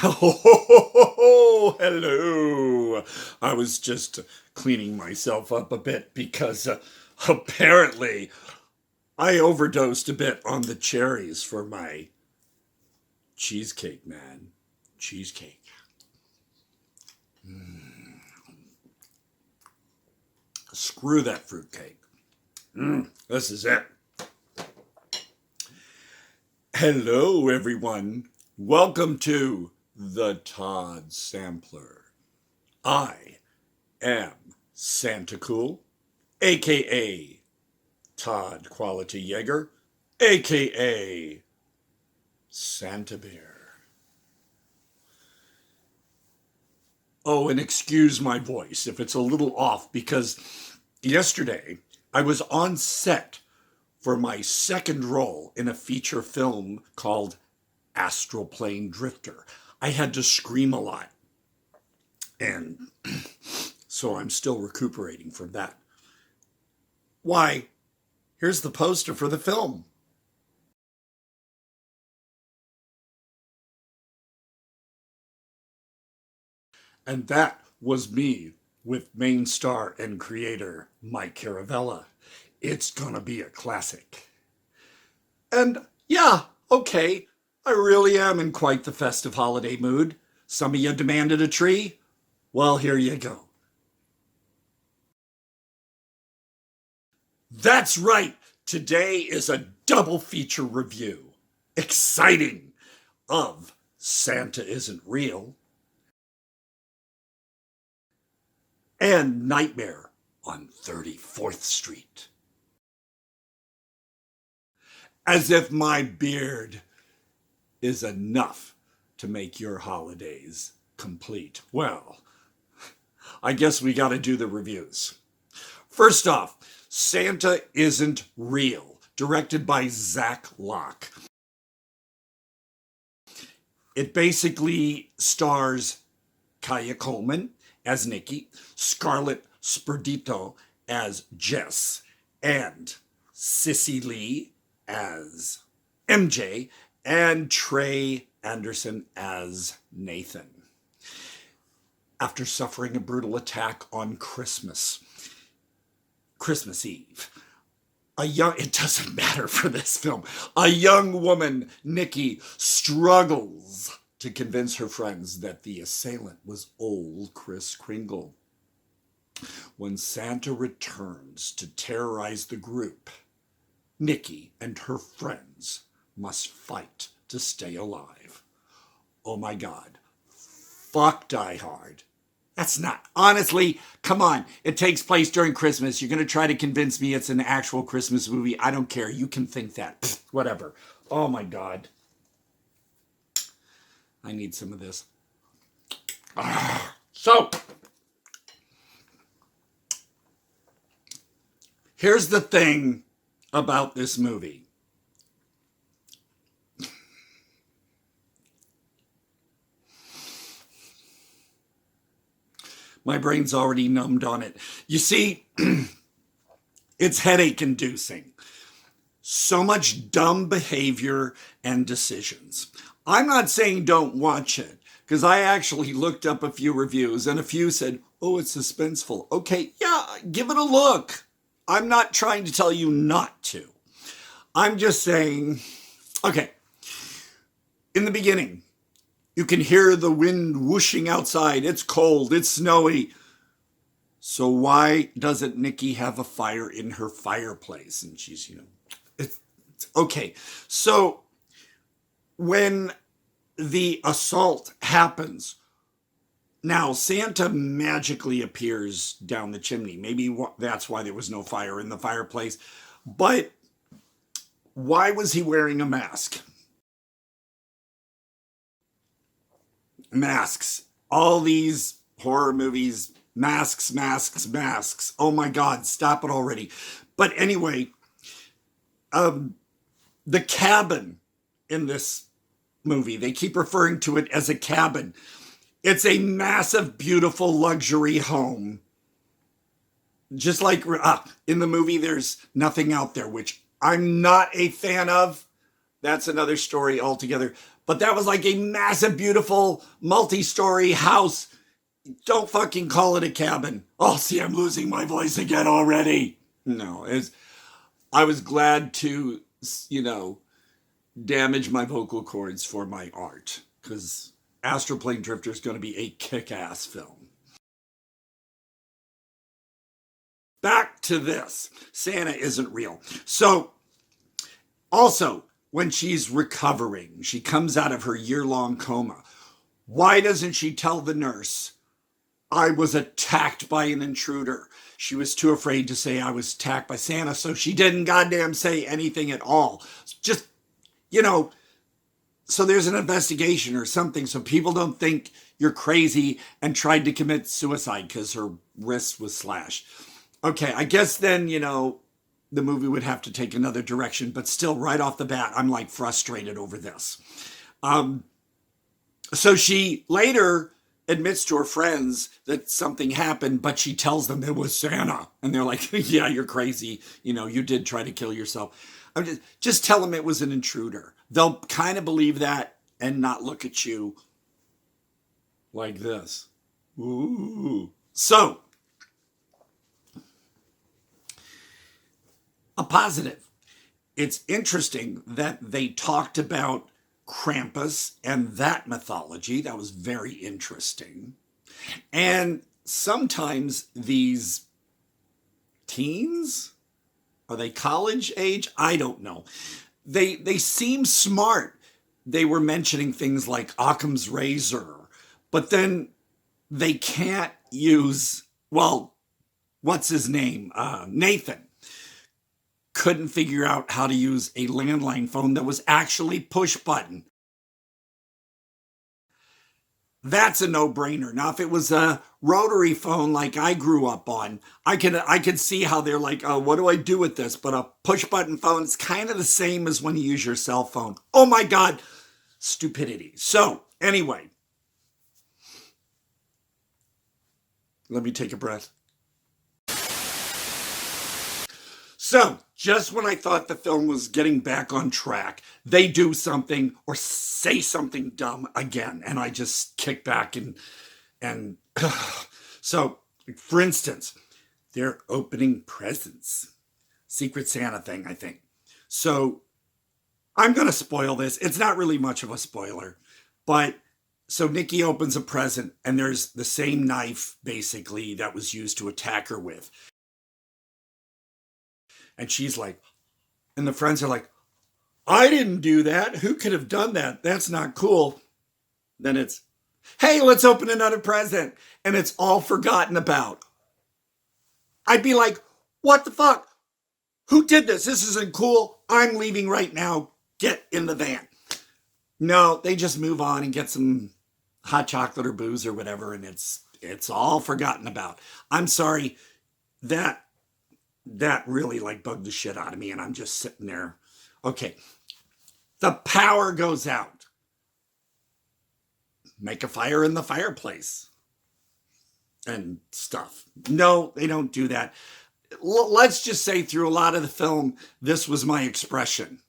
Oh, hello. I was just cleaning myself up a bit because apparently I overdosed a bit on the cherries for my cheesecake, man. Cheesecake. Screw that fruitcake. This is it. Hello, everyone. Welcome to the Todd Sampler. I am Santa Cool, aka Todd Quality Jaeger, aka Santa Bear. Oh, and excuse my voice if it's a little off because yesterday I was on set for my second role in a feature film called Astral Plane Drifter. I had to scream a lot. And so I'm still recuperating from that. Why, here's the poster for the film. And that was me with main star and creator Mike Caravella. It's gonna be a classic. And yeah, okay, I really am in quite the festive holiday mood. Some of you demanded a tree. Well, here you go. That's right. Today is a double feature review. Exciting. Of Santa Isn't Real and Nightmare on 34th Street. As if my beard is enough to make your holidays complete. Well, I guess we got to do the reviews. First off, Santa Isn't Real, directed by Zach Locke. It basically stars Kaya Coleman as Nikki, Scarlett Sperdito as Jess, and Sissy Lee as MJ, and Trey Anderson as Nathan. After suffering a brutal attack on Christmas Eve, it doesn't matter for this film, a young woman, Nikki, struggles to convince her friends that the assailant was Ol Kris Kringle. When Santa returns to terrorize the group, Nikki and her friends must fight to stay alive. Oh my God. Fuck Die Hard. That's not, honestly, come on. It takes place during Christmas. You're going to try to convince me it's an actual Christmas movie. I don't care. You can think that. Pfft, whatever. Oh my God. I need some of this. So, here's the thing about this movie. My brain's already numbed on it. You see, it's headache inducing. So much dumb behavior and decisions. I'm not saying don't watch it, because I actually looked up a few reviews and a few said, oh, it's suspenseful. Okay, yeah, give it a look. I'm not trying to tell you not to. I'm just saying, okay, in the beginning, you can hear the wind whooshing outside. It's cold. It's snowy. So why doesn't Nikki have a fire in her fireplace? And she's, it's okay. So when the assault happens, now Santa magically appears down the chimney. Maybe that's why there was no fire in the fireplace. But why was he wearing a mask? Masks. All these horror movies, masks. Oh my God, stop it already. But anyway, the cabin in this movie, they keep referring to it as a cabin. It's a massive, beautiful luxury home. Just like in the movie, there's nothing out there, which I'm not a fan of. That's another story altogether. but that was like a massive, beautiful, multi-story house. Don't fucking call it a cabin. Oh, see, I'm losing my voice again already. No, I was glad to, damage my vocal cords for my art, because Astral Plane Drifter is going to be a kick-ass film. Back to this. Santa isn't real. So, also, when she's recovering, she comes out of her year-long coma. Why doesn't she tell the nurse, I was attacked by an intruder? She was too afraid to say I was attacked by Santa, so she didn't goddamn say anything at all. Just, so there's an investigation or something, so people don't think you're crazy and tried to commit suicide because her wrist was slashed. Okay, I guess then, the movie would have to take another direction, but still, right off the bat, I'm like frustrated over this. So she later admits to her friends that something happened, but she tells them it was Santa. And they're like, yeah, you're crazy. You did try to kill yourself. Just tell them it was an intruder. They'll kind of believe that and not look at you like this. Ooh. So, a positive. It's interesting that they talked about Krampus and that mythology. That was very interesting. And sometimes these teens, are they college age? I don't know. They seem smart. They were mentioning things like Occam's razor, but then they can't use, what's his name? Nathan couldn't figure out how to use a landline phone that was actually push button. That's a no-brainer. Now, if it was a rotary phone like I grew up on, I could see how they're like, oh, what do I do with this? But a push-button phone, it's kind of the same as when you use your cell phone. Oh my God, stupidity. So, anyway, let me take a breath. So, just when I thought the film was getting back on track, they do something or say something dumb again, and I just kick back and so, for instance, they're opening presents. Secret Santa thing, I think. So, I'm going to spoil this. It's not really much of a spoiler, but so Nikki opens a present, and there's the same knife, basically, that was used to attack her with. And she's like, and the friends are like, I didn't do that. Who could have done that? That's not cool. Then it's, hey, let's open another present. And it's all forgotten about. I'd be like, what the fuck? Who did this? This isn't cool. I'm leaving right now. Get in the van. No, they just move on and get some hot chocolate or booze or whatever. And it's all forgotten about. I'm sorry. That really bugged the shit out of me, and I'm just sitting there. Okay. The power goes out. Make a fire in the fireplace. And stuff. No, they don't do that. Let's just say through a lot of the film, this was my expression.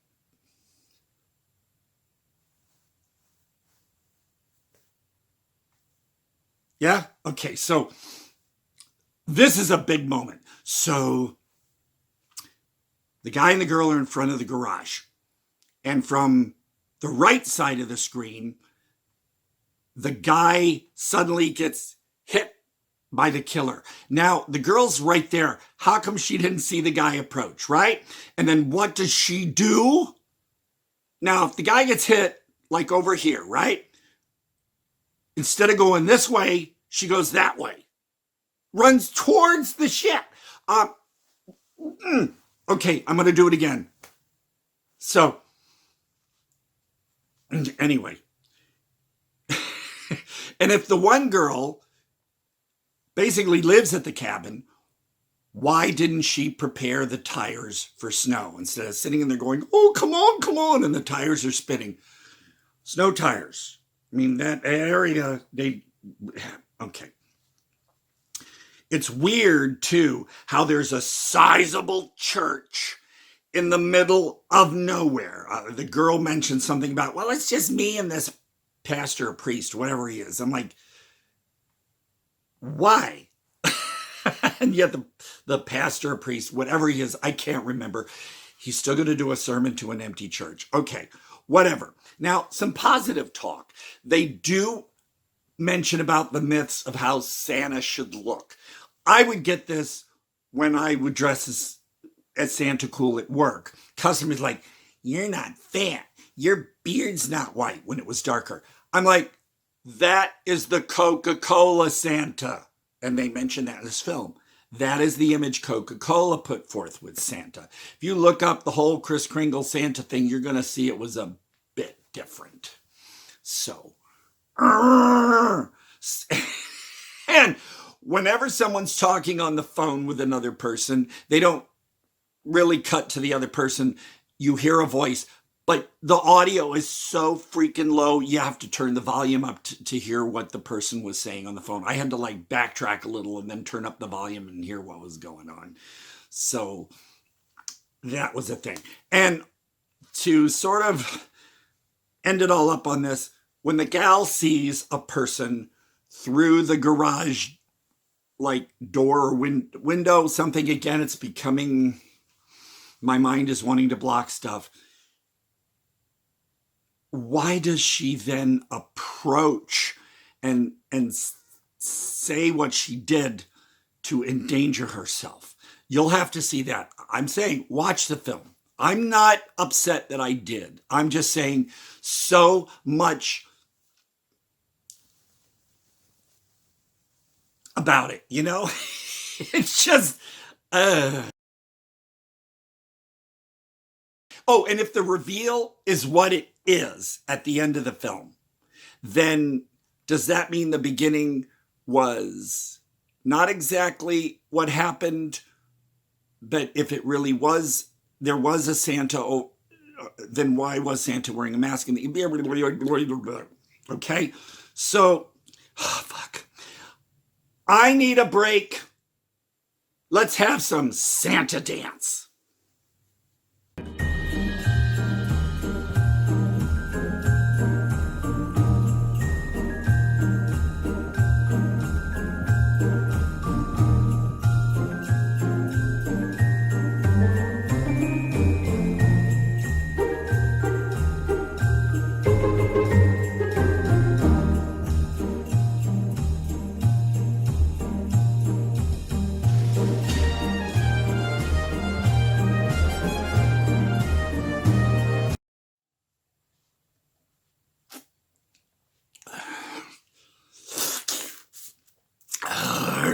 Yeah? Okay, so this is a big moment. So the guy and the girl are in front of the garage. And from the right side of the screen, the guy suddenly gets hit by the killer. Now, the girl's right there. How come she didn't see the guy approach, right? And then what does she do? Now, if the guy gets hit, like over here, right? Instead of going this way, she goes that way. Runs towards the shit. Okay, I'm going to do it again. So, anyway. And if the one girl basically lives at the cabin, why didn't she prepare the tires for snow? Instead of sitting in there going, oh, come on, and the tires are spinning. Snow tires. I mean, that area, okay. It's weird, too, how there's a sizable church in the middle of nowhere. The girl mentioned something about, well, it's just me and this pastor or priest, whatever he is. I'm like, why? And yet the pastor or priest, whatever he is, I can't remember. He's still going to do a sermon to an empty church. Okay, whatever. Now, some positive talk. They do mention about the myths of how Santa should look. I would get this when I would dress as Santa cool at work. Customers like, you're not fat. Your beard's not white, when it was darker. I'm like, that is the Coca-Cola Santa. And they mention that in this film. That is the image Coca-Cola put forth with Santa. If you look up the whole Kris Kringle Santa thing, you're going to see it was a bit different. So, and whenever someone's talking on the phone with another person, they don't really cut to the other person. You hear a voice, but the audio is so freaking low, you have to turn the volume up to hear what the person was saying on the phone. I had to like backtrack a little and then turn up the volume and hear what was going on. So that was a thing. And to sort of end it all up on this, when the gal sees a person through the garage like door or window, something, again, it's becoming, my mind is wanting to block stuff. Why does she then approach and say what she did to endanger herself? You'll have to see that. I'm saying, watch the film. I'm not upset that I did. I'm just saying so much about it, you know? It's just, Oh, and if the reveal is what it is at the end of the film, then does that mean the beginning was not exactly what happened? But if it really was, there was a Santa, then why was Santa wearing a mask? Okay, so, fuck. I need a break. Let's have some Santa dance.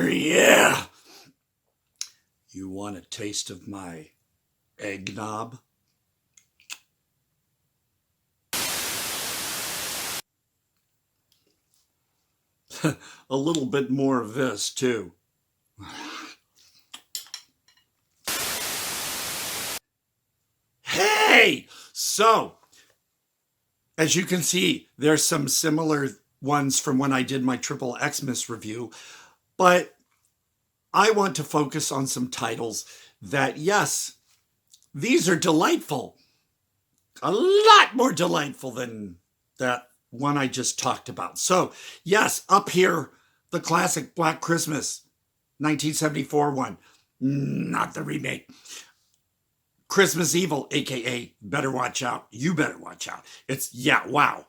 Yeah. You want a taste of my eggnog? A little bit more of this, too. Hey! So, as you can see, there's some similar ones from when I did my Triple Xmas review, but I want to focus on some titles that, yes, these are delightful. A lot more delightful than that one I just talked about. So, yes, up here, the classic Black Christmas, 1974 one, not the remake. Christmas Evil, aka Better Watch Out. You better watch out. It's, yeah, wow.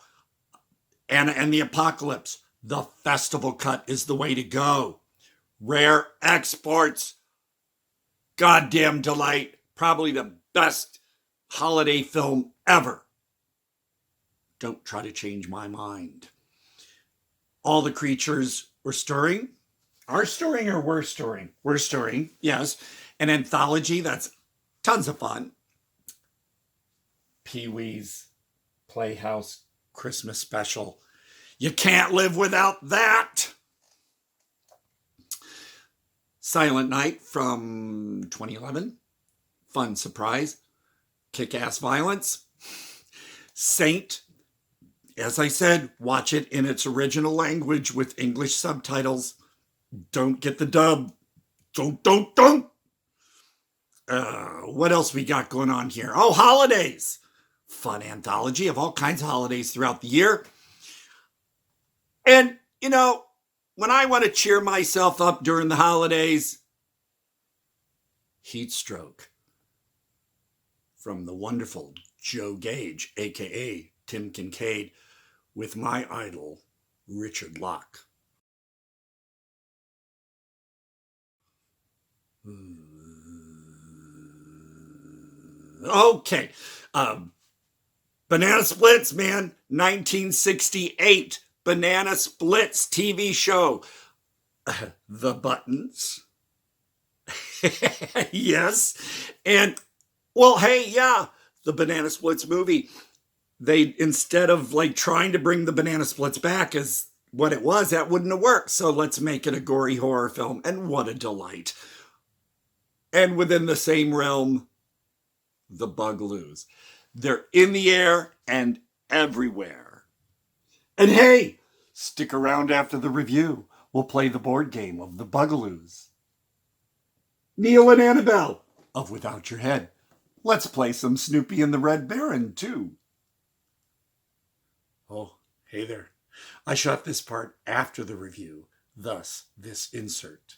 Anna and the Apocalypse. The festival cut is the way to go. Rare Exports. Goddamn delight. Probably the best holiday film ever. Don't try to change my mind. All the Creatures Were Stirring. Are stirring or were stirring? We're stirring, yes. An anthology that's tons of fun. Pee-wee's Playhouse Christmas Special. You can't live without that. Silent Night from 2011. Fun surprise. Kick-ass violence. Saint. As I said, watch it in its original language with English subtitles. Don't get the dub. Don't. What else we got going on here? Oh, holidays. Fun anthology of all kinds of holidays throughout the year. And, you know, when I want to cheer myself up during the holidays, Heat Stroke from the wonderful Joe Gage, a.k.a. Tim Kincaid, with my idol, Richard Locke. Okay. Banana Splits, man. 1968. Banana Splits TV show. The Buttons. Yes. And, well, hey, yeah, the Banana Splits movie. They, instead of like trying to bring the Banana Splits back as what it was, that wouldn't have worked. So let's make it a gory horror film. And what a delight. And within the same realm, the Bugaloos. They're in the air and everywhere. And hey, stick around after the review. We'll play the board game of the Bugaloos. Neil and Annabelle of Without Your Head. Let's play some Snoopy and the Red Baron, too. Oh, hey there. I shot this part after the review, thus this insert.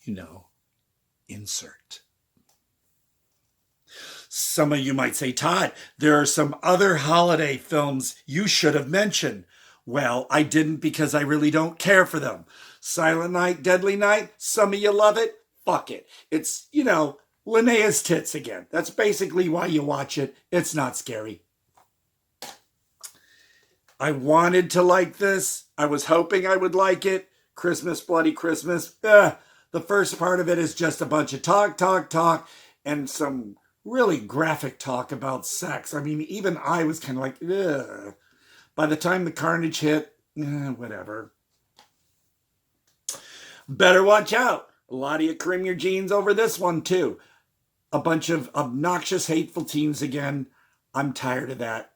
You know, insert. Some of you might say, Todd, there are some other holiday films you should have mentioned. Well, I didn't because I really don't care for them. Silent Night, Deadly Night, some of you love it. Fuck it. It's, you know, Linnea's tits again. That's basically why you watch it. It's not scary. I wanted to like this. I was hoping I would like it. Christmas, Bloody Christmas. The first part of it is just a bunch of talk, and some really graphic talk about sex. I mean, even I was kind of like, ugh. By the time the carnage hit, whatever. Better watch out. A lot of you cream your jeans over this one, too. A bunch of obnoxious, hateful teens again. I'm tired of that.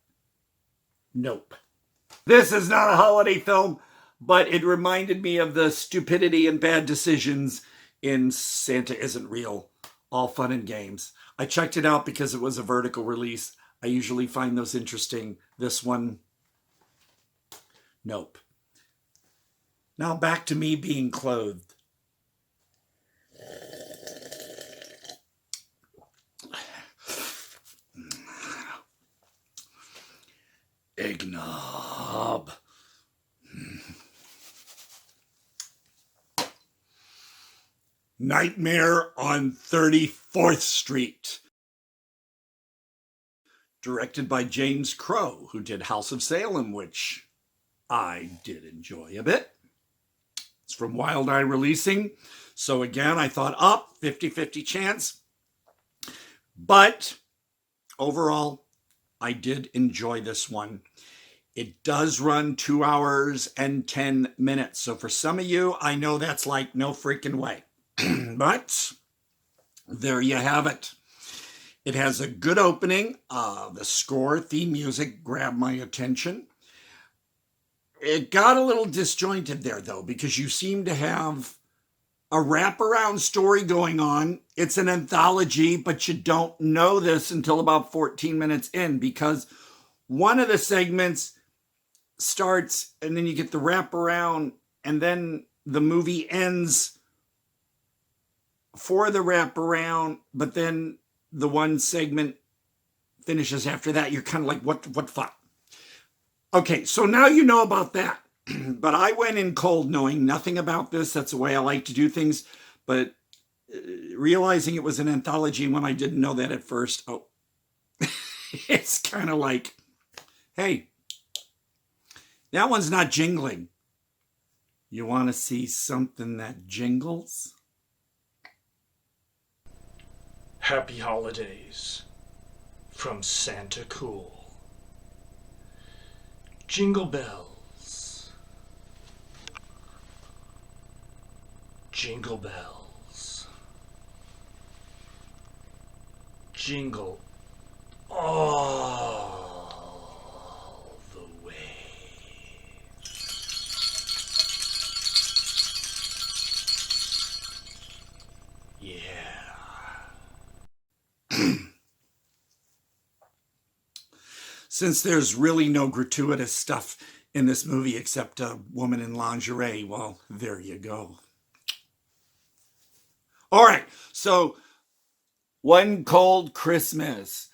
Nope. This is not a holiday film, but it reminded me of the stupidity and bad decisions in Santa Isn't Real. All fun and games. I checked it out because it was a vertical release. I usually find those interesting. This one, nope. Now back to me being clothed. Eggnog. Nightmare on 34th Street. Directed by James Crow, who did House of Salem, which I did enjoy a bit. It's from Wild Eye Releasing. So again, I thought up 50-50 chance. But overall, I did enjoy this one. It does run 2 hours and 10 minutes. So for some of you, I know that's like no freaking way. But there you have it. It has a good opening. The score, theme music grabbed my attention. It got a little disjointed there, though, because you seem to have a wraparound story going on. It's an anthology, but you don't know this until about 14 minutes in, because one of the segments starts and then you get the wraparound, and then the movie ends for the wraparound, but then the one segment finishes after that. You're kind of like, what fuck? Okay, so now you know about that. But I went in cold knowing nothing about this. That's the way I like to do things. But realizing it was an anthology when I didn't know that at first, it's kind of like, hey, that one's not jingling. You want to see something that jingles? Happy Holidays from Santa Cool. Jingle bells. Jingle bells. Jingle all the way. Yeah. Since there's really no gratuitous stuff in this movie except a woman in lingerie, well, there you go. All right, so one cold Christmas,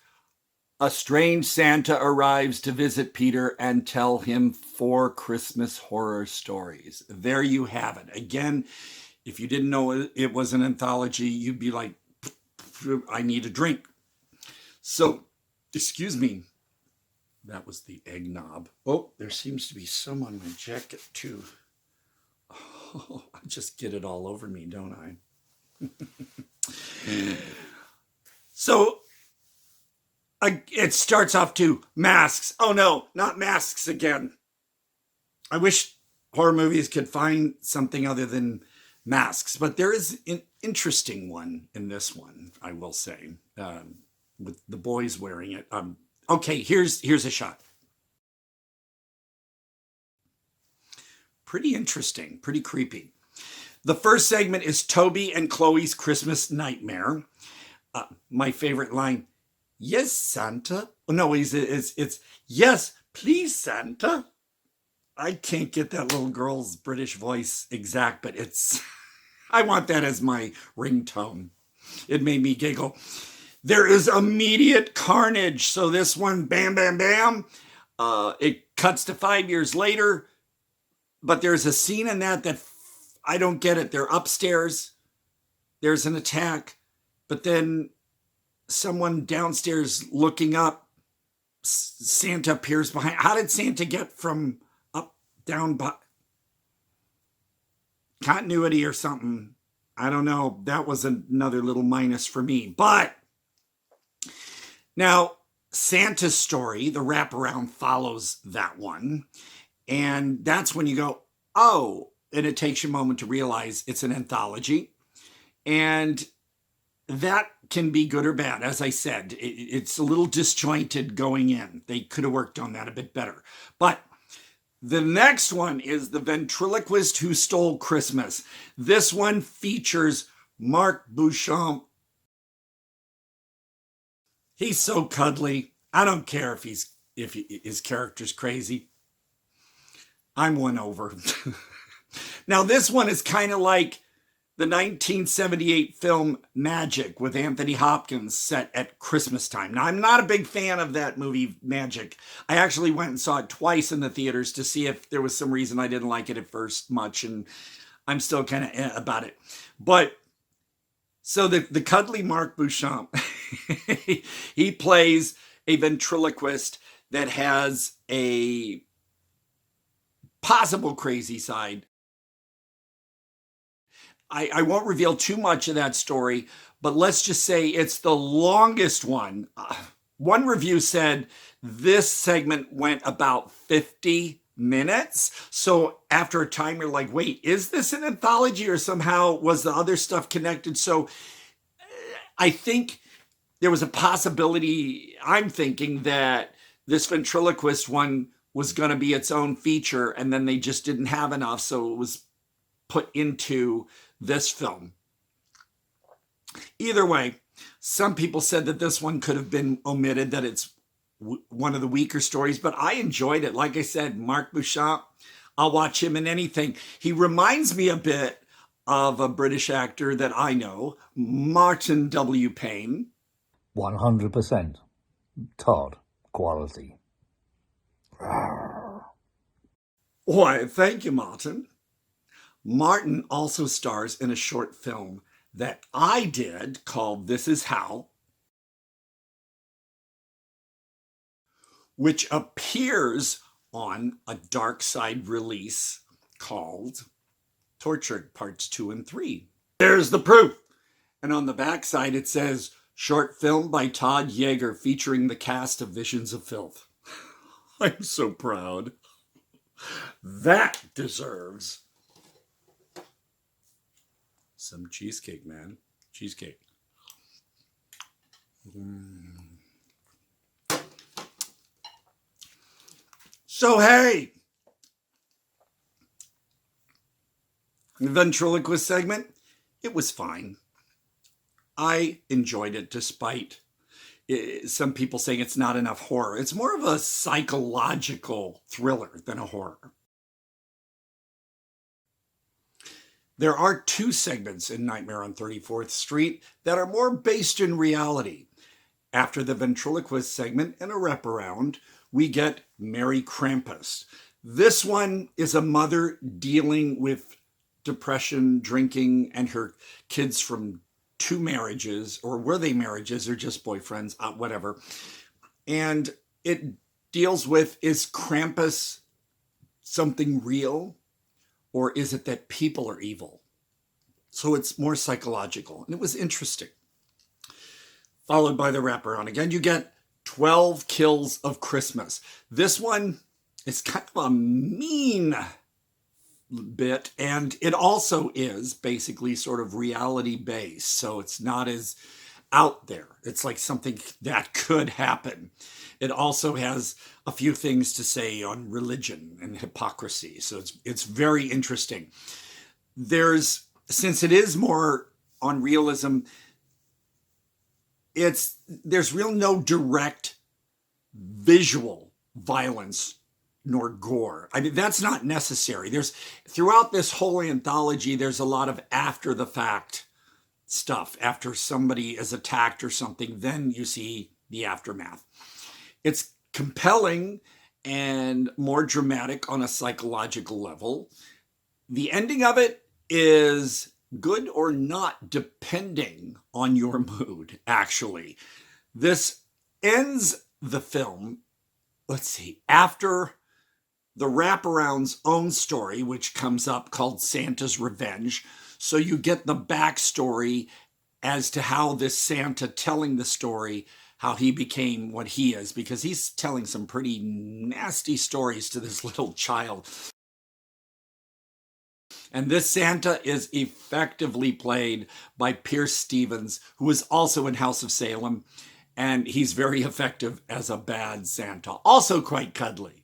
a strange Santa arrives to visit Peter and tell him 4 Christmas horror stories. There you have it. Again, if you didn't know it was an anthology, you'd be like, I need a drink. So, excuse me. That was the eggnog. Oh, there seems to be some on my jacket too. Oh, I just get it all over me, don't I? So, it starts off to masks. Oh no, not masks again. I wish horror movies could find something other than masks, but there is an interesting one in this one, I will say, with the boys wearing it. Okay, here's a shot. Pretty interesting, pretty creepy. The first segment is Toby and Chloe's Christmas Nightmare. My favorite line, yes, Santa. Oh, no, it's yes, please, Santa. I can't get that little girl's British voice exact, but I want that as my ringtone. It made me giggle. There is immediate carnage. So this one, bam, bam, bam. It cuts to 5 years later, but there's a scene in that I don't get it. They're upstairs. There's an attack, but then someone downstairs looking up, Santa appears behind. How did Santa get from up, down, continuity or something? I don't know. That was another little minus for me. But now Santa's story, the wraparound, follows that one. And that's when you go, oh, and it takes you a moment to realize it's an anthology. And that can be good or bad. As I said, it's a little disjointed going in. They could have worked on that a bit better. But the next one is The Ventriloquist Who Stole Christmas. This one features Mark Beauchamp. He's so cuddly. I don't care if his character's crazy. I'm won over. Now, this one is kind of like the 1978 film Magic with Anthony Hopkins set at Christmas time. Now, I'm not a big fan of that movie, Magic. I actually went and saw it twice in the theaters to see if there was some reason I didn't like it at first much, and I'm still kind of about it. But, so the cuddly Mark Beauchamp, he plays a ventriloquist that has a possible crazy side. I won't reveal too much of that story, but let's just say it's the longest one. One review said this segment went about 50 minutes. So after a time, you're like, wait, is this an anthology or somehow was the other stuff connected? So I think there was a possibility, I'm thinking, that this ventriloquist one was going to be its own feature and then they just didn't have enough. So it was put into this film. Either way, some people said that this one could have been omitted, that it's one of the weaker stories, but I enjoyed it. Like I said, Mark Beauchamp, I'll watch him in anything. He reminds me a bit of a British actor that I know, Martin W. Payne. 100%. Todd Quality. Why, thank you, Martin. Martin also stars in a short film that I did called This Is How, which appears on a Dark Side release called Tortured Parts 2 and 3. There's the proof. And on the backside it says, short film by Todd Jaeger featuring the cast of Visions of Filth. I'm so proud. That deserves some cheesecake, man. Cheesecake. So, hey, the ventriloquist segment, it was fine. I enjoyed it despite some people saying it's not enough horror. It's more of a psychological thriller than a horror. There are two segments in Nightmare on 34th Street that are more based in reality. After the ventriloquist segment and a wraparound, we get Merry Krampus. This one is a mother dealing with depression, drinking, and her kids from 2 marriages, or were they marriages or just boyfriends, whatever. And it deals with, is Krampus something real, or is it that people are evil? So it's more psychological, and it was interesting. Followed by the wraparound. Again, you get 12 Kills of Christmas. This one is kind of a mean bit, and it also is basically sort of reality based, so it's not as out there. It's like something that could happen. It also has a few things to say on religion and hypocrisy, so it's very interesting. Since it is more on realism, there's no direct visual violence nor gore. I mean, that's not necessary. Throughout this whole anthology, there's a lot of after the fact stuff. After somebody is attacked or something, then you see the aftermath. It's compelling and more dramatic on a psychological level. The ending of it is good or not, depending on your mood, actually. This ends the film, let's see, after the wraparound's own story, which comes up called Santa's Revenge. So you get the backstory as to how this Santa telling the story, how he became what he is, because he's telling some pretty nasty stories to this little child. And this Santa is effectively played by Pierce Stevens, who is also in House of Salem, and he's very effective as a bad Santa. Also quite cuddly.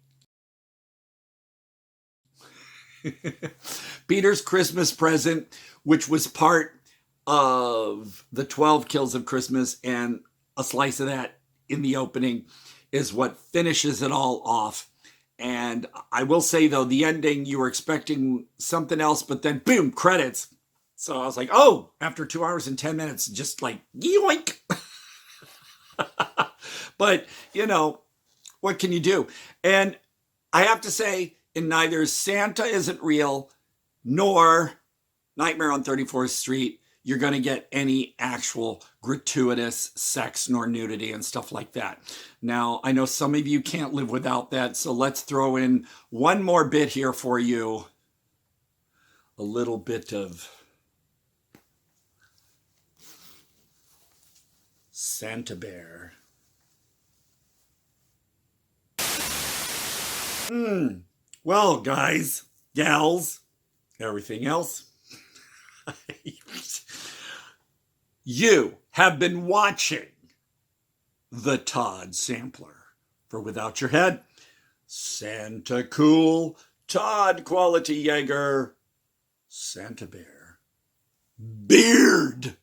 Peter's Christmas Present, which was part of the 12 Kills of Christmas, and a slice of that in the opening, is what finishes it all off. And I will say, though, the ending, you were expecting something else, but then boom, credits. So I was like, oh, after 2 hours and 10 minutes, just like, yoink. But, what can you do? And I have to say, in neither Santa Isn't Real nor Nightmare on 34th Street, you're going to get any actual gratuitous sex nor nudity and stuff like that. Now, I know some of you can't live without that, so let's throw in one more bit here for you. A little bit of Santa Bear. Well, guys, gals, everything else. You have been watching the Todd Sampler for Without Your Head, Santa Cool, Todd Quality Jaeger, Santa Bear, Beard.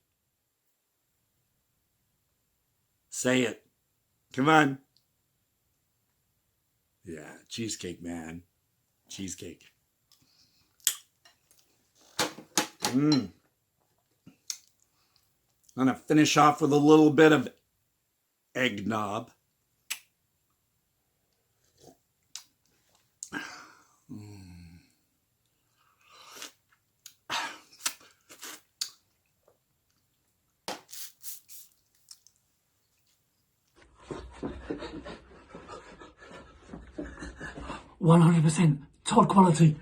Say it. Come on. Yeah, cheesecake, man. Cheesecake. I'm going to finish off with a little bit of eggnog. 100% Todd quality.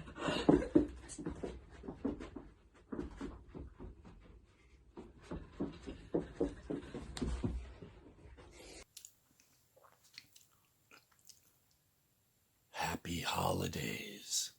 Happy holidays.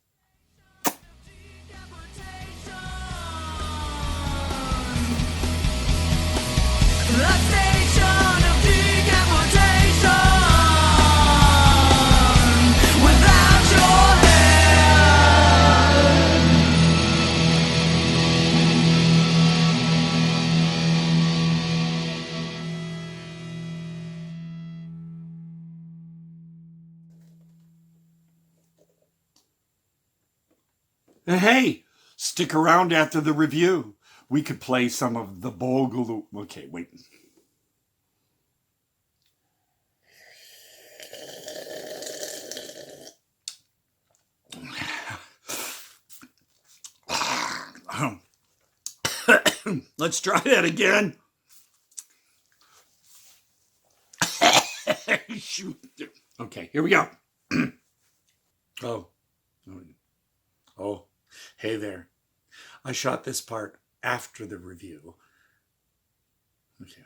Hey, stick around after the review. We could play some of the Bogle. Okay, wait. Let's try that again. Shoot. Okay, here we go. Oh. Oh, hey there. I shot this part after the review. Okay.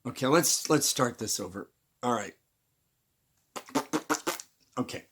Okay, let's start this over. All right. Okay.